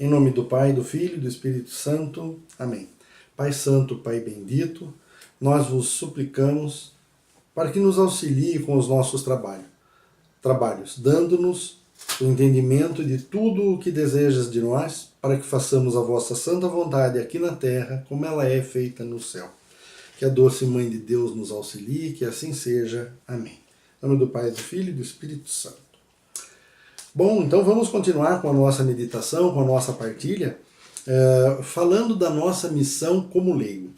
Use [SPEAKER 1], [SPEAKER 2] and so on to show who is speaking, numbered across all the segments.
[SPEAKER 1] Em nome do Pai, do Filho e do Espírito Santo. Amém. Pai Santo, Pai bendito, nós vos suplicamos para que nos auxilie com os nossos trabalhos, dando-nos o entendimento de tudo o que desejas de nós, para que façamos a vossa santa vontade aqui na terra, como ela é feita no céu. Que a doce Mãe de Deus nos auxilie, que assim seja. Amém. Em nome do Pai, do Filho e do Espírito Santo. Bom, então vamos continuar com a nossa meditação, com a nossa partilha, falando da nossa missão como leigo.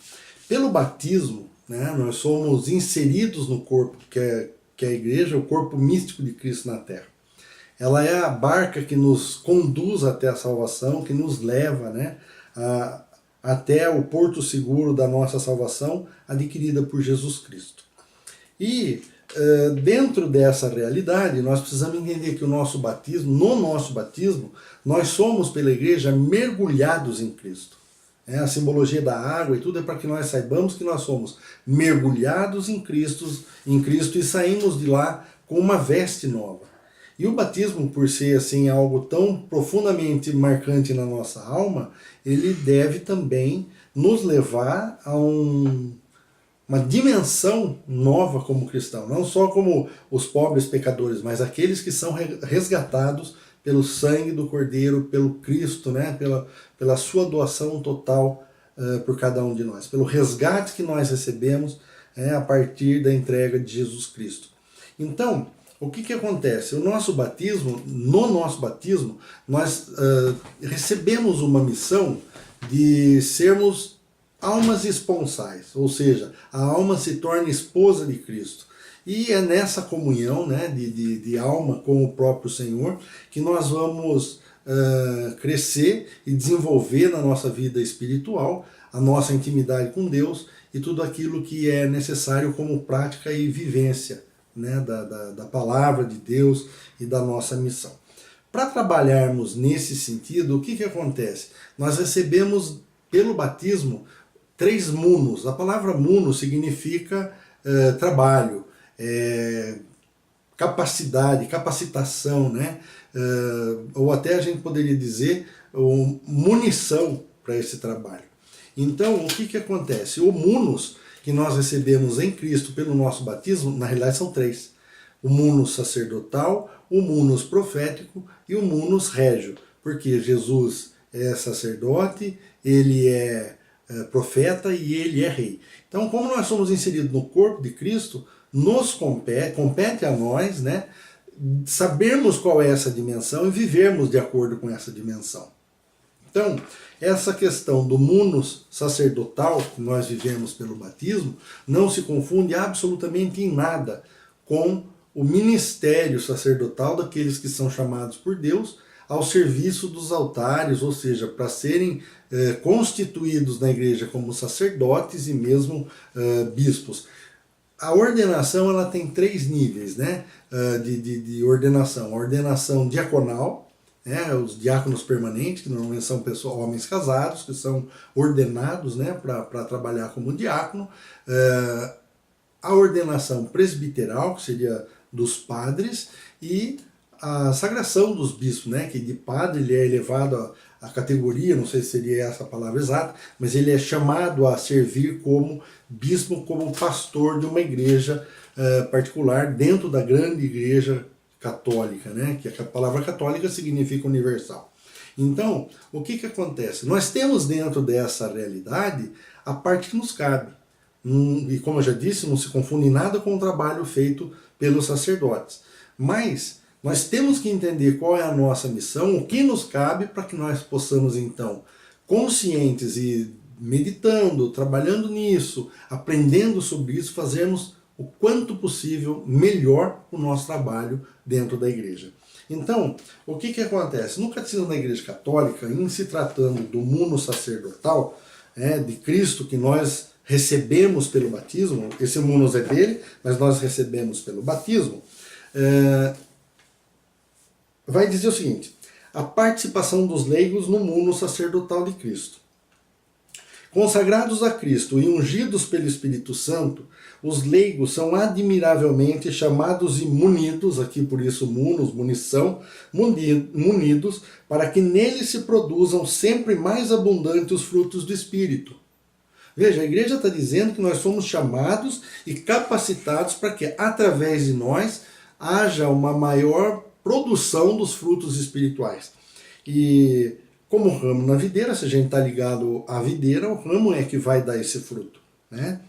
[SPEAKER 1] Pelo batismo, né, nós somos inseridos no corpo, que é a igreja, o corpo místico de Cristo na terra. Ela é a barca que nos conduz até a salvação, que nos leva, né, até o porto seguro da nossa salvação, adquirida por Jesus Cristo. E dentro dessa realidade, nós precisamos entender que no nosso batismo, nós somos pela igreja mergulhados em Cristo. A simbologia da água e tudo é para que nós saibamos que nós somos mergulhados em Cristo e saímos de lá com uma veste nova. E o batismo, por ser assim algo tão profundamente marcante na nossa alma, ele deve também nos levar a uma dimensão nova como cristão. Não só como os pobres pecadores, mas aqueles que são resgatados pelo sangue do Cordeiro, pelo Cristo, né? pela sua doação total por cada um de nós. Pelo resgate que nós recebemos a partir da entrega de Jesus Cristo. Então, o que acontece? No nosso batismo, nós recebemos uma missão de sermos almas esponsais, ou seja, a alma se torna esposa de Cristo. E é nessa comunhão, né, de alma com o próprio Senhor que nós vamos crescer e desenvolver na nossa vida espiritual a nossa intimidade com Deus e tudo aquilo que é necessário como prática e vivência, né, da palavra de Deus e da nossa missão. Para trabalharmos nesse sentido, o que acontece? Nós recebemos pelo batismo 3 munos. A palavra muno significa trabalho, capacidade, capacitação, né? Ou até a gente poderia dizer munição para esse trabalho. Então, o que acontece? O munus que nós recebemos em Cristo pelo nosso batismo, na realidade são 3. O munus sacerdotal, o munus profético e o munus régio. Porque Jesus é sacerdote, ele é profeta e ele é rei. Então, como nós somos inseridos no corpo de Cristo, nos compete a nós, né, sabermos qual é essa dimensão e vivermos de acordo com essa dimensão. Então, essa questão do munus sacerdotal que nós vivemos pelo batismo não se confunde absolutamente em nada com o ministério sacerdotal daqueles que são chamados por Deus ao serviço dos altares, ou seja, para serem constituídos na igreja como sacerdotes e mesmo bispos. A ordenação ela tem 3 níveis, né, de ordenação. A ordenação diaconal, os diáconos permanentes, que normalmente são homens casados, que são ordenados, né, para trabalhar como diácono. A ordenação presbiteral, que seria dos padres, e a sagração dos bispos, né, que de padre ele é elevado à categoria, não sei se seria essa a palavra exata, mas ele é chamado a servir como bispo, como pastor de uma igreja particular dentro da grande igreja católica, né, que a palavra católica significa universal. Então, o que acontece? Nós temos dentro dessa realidade a parte que nos cabe. E como eu já disse, não se confunde nada com o trabalho feito pelos sacerdotes. Mas nós temos que entender qual é a nossa missão, o que nos cabe para que nós possamos então, conscientes e meditando, trabalhando nisso, aprendendo sobre isso, fazermos o quanto possível melhor o nosso trabalho dentro da igreja. Então, o que acontece? No Catecismo da Igreja Católica, em se tratando do muno sacerdotal, de Cristo que nós recebemos pelo batismo, esse munus é dele, mas nós recebemos pelo batismo, vai dizer o seguinte: a participação dos leigos no muno sacerdotal de Cristo. Consagrados a Cristo e ungidos pelo Espírito Santo, os leigos são admiravelmente chamados e munidos, aqui por isso munos, munição, munidos, para que nele se produzam sempre mais abundantes os frutos do Espírito. Veja, a igreja está dizendo que nós somos chamados e capacitados para que, através de nós, haja uma maior produção dos frutos espirituais. E como ramo na videira, se a gente está ligado à videira, o ramo é que vai dar esse fruto, né?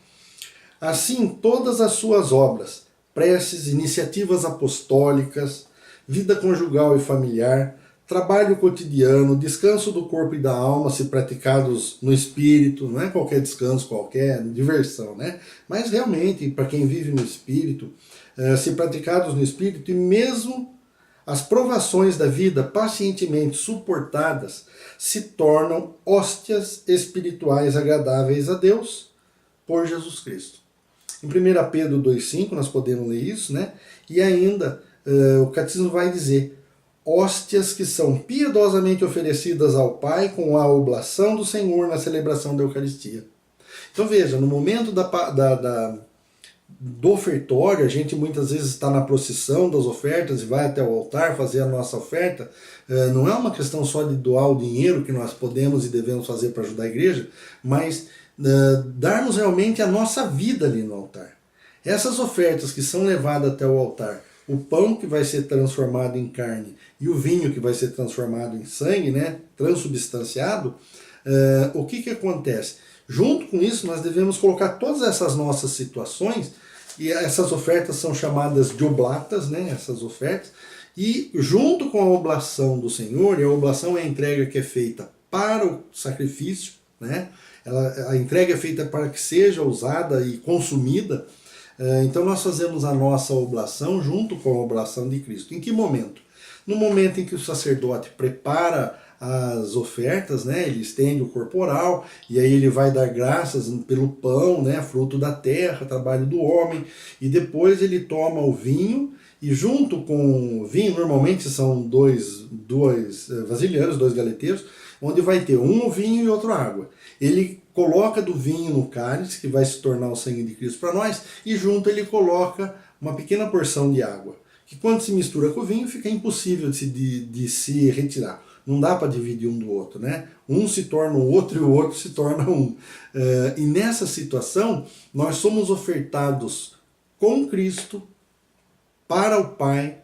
[SPEAKER 1] Assim, todas as suas obras, preces, iniciativas apostólicas, vida conjugal e familiar, trabalho cotidiano, descanso do corpo e da alma, se praticados no espírito, não é qualquer descanso, qualquer diversão, né? Mas realmente, para quem vive no espírito, se praticados no espírito, e mesmo as provações da vida pacientemente suportadas se tornam hóstias espirituais agradáveis a Deus por Jesus Cristo. Em 1 Pedro 2,5 nós podemos ler isso, né? E ainda o catecismo vai dizer: hóstias que são piedosamente oferecidas ao Pai com a oblação do Senhor na celebração da Eucaristia. Então veja, no momento do ofertório, a gente muitas vezes está na procissão das ofertas e vai até o altar fazer a nossa oferta. Não é uma questão só de doar o dinheiro que nós podemos e devemos fazer para ajudar a igreja, mas darmos realmente a nossa vida ali no altar. Essas ofertas que são levadas até o altar, o pão que vai ser transformado em carne e o vinho que vai ser transformado em sangue, né, transubstanciado, o que acontece? Junto com isso, nós devemos colocar todas essas nossas situações, e essas ofertas são chamadas de oblatas, né, essas ofertas, e junto com a oblação do Senhor, e a oblação é a entrega que é feita para o sacrifício, né, a entrega é feita para que seja usada e consumida. Então nós fazemos a nossa oblação junto com a oblação de Cristo. Em que momento? No momento em que o sacerdote prepara as ofertas, né, ele estende o corporal, e aí ele vai dar graças pelo pão, né, fruto da terra, trabalho do homem, e depois ele toma o vinho, e junto com o vinho, normalmente são dois vasilhames, dois galeteiros, onde vai ter um vinho e outro água. Ele coloca do vinho no cálice, que vai se tornar o sangue de Cristo para nós, e junto ele coloca uma pequena porção de água, que quando se mistura com o vinho fica impossível de se retirar. Não dá para dividir um do outro, né? Um se torna o outro e o outro se torna um. E nessa situação, nós somos ofertados com Cristo para o Pai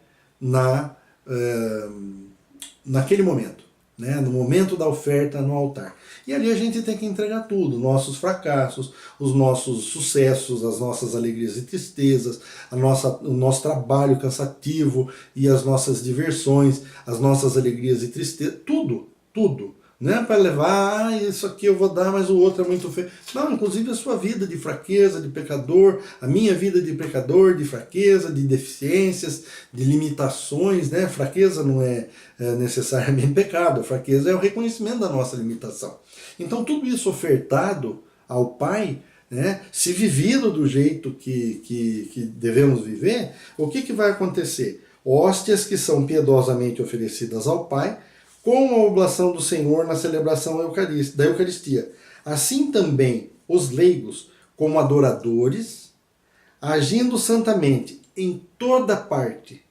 [SPEAKER 1] naquele momento, né? No momento da oferta no altar. E ali a gente tem que entregar tudo, nossos fracassos, os nossos sucessos, as nossas alegrias e tristezas, o nosso trabalho cansativo e as nossas diversões, as nossas alegrias e tristezas, tudo. Não é para levar, isso aqui eu vou dar, mas o outro é muito feio. Não, inclusive a sua vida de fraqueza, de pecador, a minha vida de pecador, de fraqueza, de deficiências, de limitações, né? Fraqueza não é necessariamente pecado, a fraqueza é o reconhecimento da nossa limitação. Então tudo isso ofertado ao Pai, né, se vivido do jeito que devemos viver, o que vai acontecer? Hóstias que são piedosamente oferecidas ao Pai, com a oblação do Senhor na celebração da Eucaristia. Assim também os leigos, como adoradores, agindo santamente em toda parte,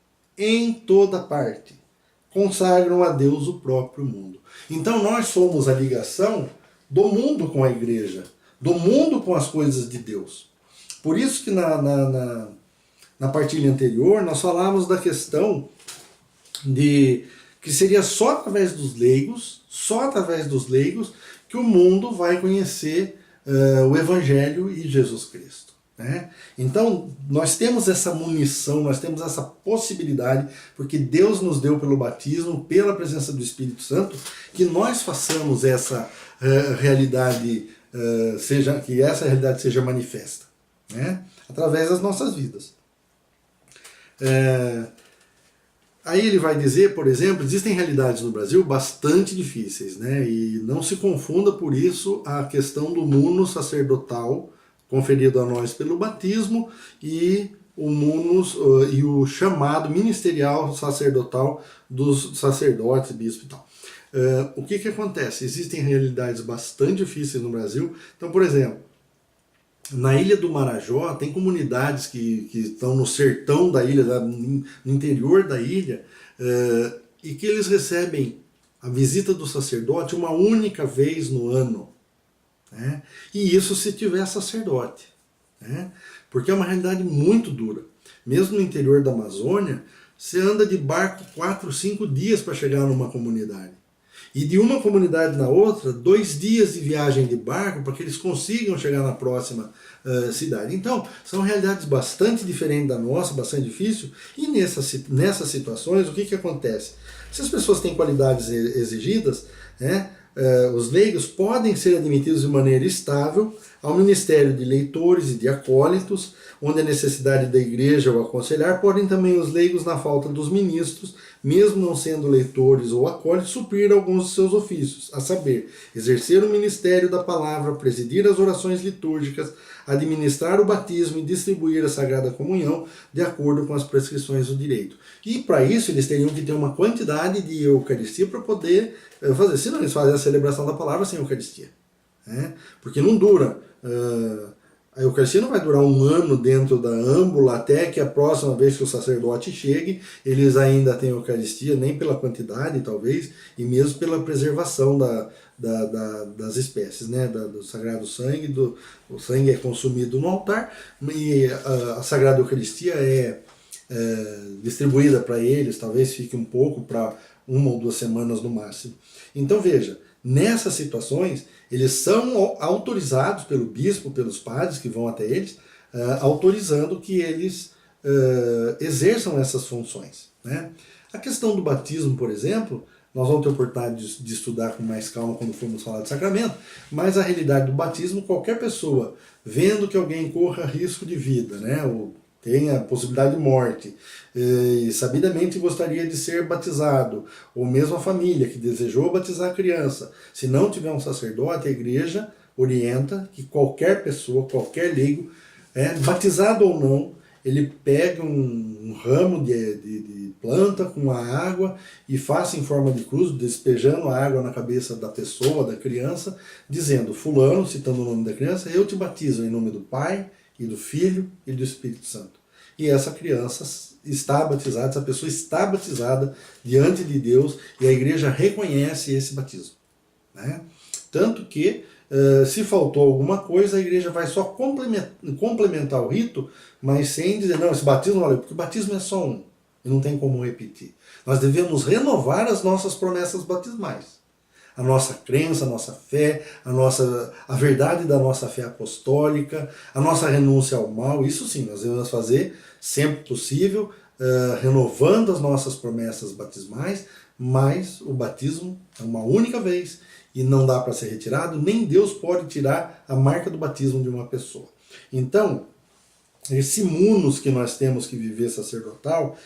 [SPEAKER 1] consagram a Deus o próprio mundo. Então nós somos a ligação do mundo com a igreja, do mundo com as coisas de Deus. Por isso que na partilha anterior nós falamos da questão de que seria só através dos leigos, que o mundo vai conhecer o Evangelho e Jesus Cristo, né? Então, nós temos essa munição, nós temos essa possibilidade, porque Deus nos deu pelo batismo, pela presença do Espírito Santo, que nós façamos essa realidade, que essa realidade seja manifesta, né? Através das nossas vidas. Aí ele vai dizer, por exemplo, existem realidades no Brasil bastante difíceis, né? E não se confunda por isso a questão do muno sacerdotal conferido a nós pelo batismo e o munus e o chamado ministerial sacerdotal dos sacerdotes, bispos e tal. O que acontece? Existem realidades bastante difíceis no Brasil. Então, por exemplo, na Ilha do Marajó, tem comunidades que estão no sertão da ilha, no interior da ilha, e que eles recebem a visita do sacerdote uma única vez no ano. Né? E isso se tiver sacerdote. Né? Porque é uma realidade muito dura. Mesmo no interior da Amazônia, você anda de barco 4, 5 dias para chegar numa comunidade. E de uma comunidade na outra, 2 dias de viagem de barco para que eles consigam chegar na próxima cidade. Então, são realidades bastante diferentes da nossa, bastante difíceis. E nessas situações, o que acontece? Se as pessoas têm qualidades exigidas, né, os leigos podem ser admitidos de maneira estável ao ministério de leitores e de acólitos, onde a necessidade da igreja o aconselhar, podem também os leigos, na falta dos ministros, mesmo não sendo leitores ou acólitos, suprir alguns de seus ofícios, a saber, exercer o ministério da palavra, presidir as orações litúrgicas, administrar o batismo e distribuir a Sagrada Comunhão de acordo com as prescrições do direito. E para isso eles teriam que ter uma quantidade de Eucaristia para poder fazer, senão eles fazem a celebração da palavra sem Eucaristia. Né? Porque não dura. A Eucaristia não vai durar um ano dentro da âmbula até que a próxima vez que o sacerdote chegue, eles ainda têm Eucaristia, nem pela quantidade talvez, e mesmo pela preservação das espécies, né? Do Sagrado Sangue, o sangue é consumido no altar, e a Sagrada Eucaristia é distribuída para eles, talvez fique um pouco para 1 ou 2 semanas no máximo. Então veja, nessas situações, eles são autorizados pelo bispo, pelos padres que vão até eles, autorizando que eles exerçam essas funções. Né? A questão do batismo, por exemplo, nós vamos ter oportunidade de estudar com mais calma quando formos falar de sacramento, mas a realidade do batismo, qualquer pessoa vendo que alguém corra risco de vida, né, ou tem a possibilidade de morte, e sabidamente gostaria de ser batizado, ou mesmo a família que desejou batizar a criança, se não tiver um sacerdote, a igreja orienta que qualquer pessoa, qualquer leigo, batizado ou não, ele pega um ramo de planta com a água e faça em forma de cruz, despejando a água na cabeça da pessoa, da criança, dizendo, fulano, citando o nome da criança, eu te batizo em nome do Pai, e do Filho e do Espírito Santo. E essa criança está batizada, essa pessoa está batizada diante de Deus e a igreja reconhece esse batismo. Né? Tanto que, se faltou alguma coisa, a igreja vai só complementar o rito, mas sem dizer, não, esse batismo valeu, porque o batismo é só um, e não tem como repetir. Nós devemos renovar as nossas promessas batismais. A nossa crença, a nossa fé, a verdade da nossa fé apostólica, a nossa renúncia ao mal, isso sim, nós devemos fazer sempre possível, renovando as nossas promessas batismais, mas o batismo é uma única vez e não dá para ser retirado, nem Deus pode tirar a marca do batismo de uma pessoa. Então, esse munus que nós temos que viver sacerdotal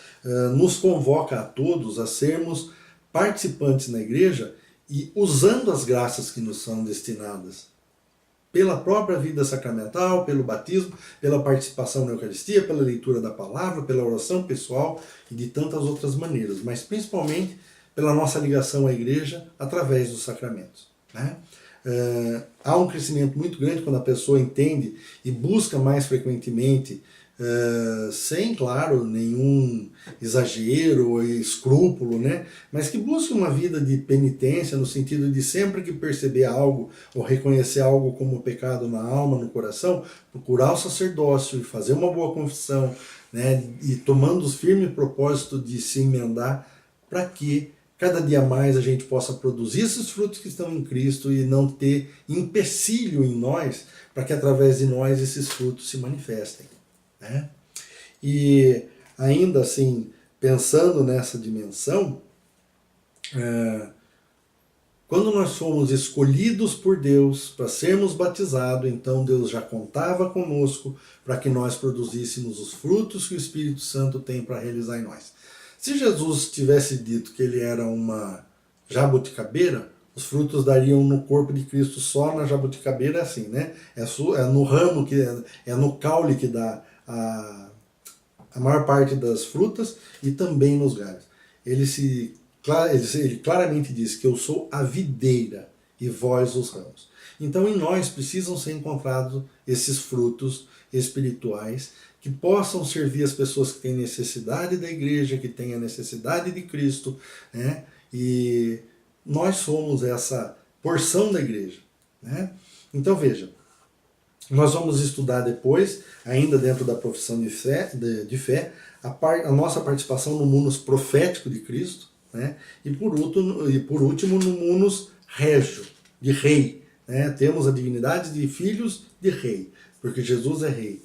[SPEAKER 1] nos convoca a todos a sermos participantes na igreja e usando as graças que nos são destinadas pela própria vida sacramental, pelo batismo, pela participação na Eucaristia, pela leitura da palavra, pela oração pessoal e de tantas outras maneiras, mas principalmente pela nossa ligação à igreja através dos sacramentos. Né? Há um crescimento muito grande quando a pessoa entende e busca mais frequentemente, sem, claro, nenhum exagero ou escrúpulo, né? Mas que busque uma vida de penitência, no sentido de sempre que perceber algo ou reconhecer algo como pecado na alma, no coração, procurar o sacerdócio e fazer uma boa confissão, né? E tomando os firmes propósito de se emendar, para que cada dia mais a gente possa produzir esses frutos que estão em Cristo e não ter empecilho em nós, para que através de nós esses frutos se manifestem. Né? E ainda assim, pensando nessa dimensão, quando nós fomos escolhidos por Deus para sermos batizados, então Deus já contava conosco para que nós produzíssemos os frutos que o Espírito Santo tem para realizar em nós. Se Jesus tivesse dito que ele era uma jabuticabeira, os frutos dariam no corpo de Cristo só na jabuticabeira, assim, né? É no ramo, é no caule que dá a maior parte das frutas e também nos galhos. Ele claramente diz que eu sou a videira e vós os ramos. Então em nós precisam ser encontrados esses frutos espirituais que possam servir as pessoas que têm necessidade da igreja, que têm a necessidade de Cristo, né? E nós somos essa porção da igreja, né? Então veja, nós vamos estudar depois, ainda dentro da profissão de fé, a nossa participação no munus profético de Cristo, né? E por último no munus régio, de rei. Né? Temos a dignidade de filhos de rei, porque Jesus é rei.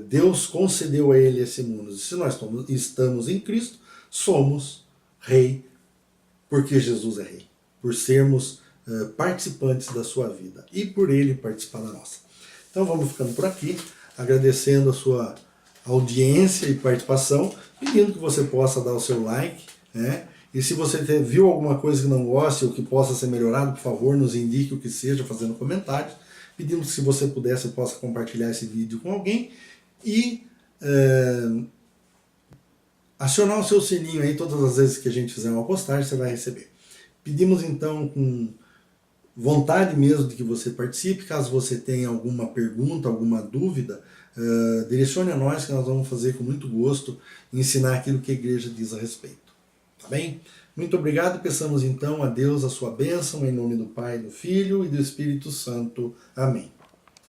[SPEAKER 1] Deus concedeu a ele esse munus. E se nós estamos em Cristo, somos rei, porque Jesus é rei. Por sermos participantes da sua vida e por ele participar da nossa. Então vamos ficando por aqui, agradecendo a sua audiência e participação, pedindo que você possa dar o seu like, né? E se você viu alguma coisa que não goste ou que possa ser melhorado, por favor, nos indique o que seja, fazendo comentários. Pedimos que, se você puder, você possa compartilhar esse vídeo com alguém e acionar o seu sininho aí todas as vezes que a gente fizer uma postagem, você vai receber. Pedimos então com vontade mesmo de que você participe. Caso você tenha alguma pergunta, alguma dúvida, direcione a nós, que nós vamos fazer com muito gosto, ensinar aquilo que a igreja diz a respeito. Tá bem? Muito obrigado. Peçamos então a Deus a sua bênção, em nome do Pai, do Filho e do Espírito Santo. Amém.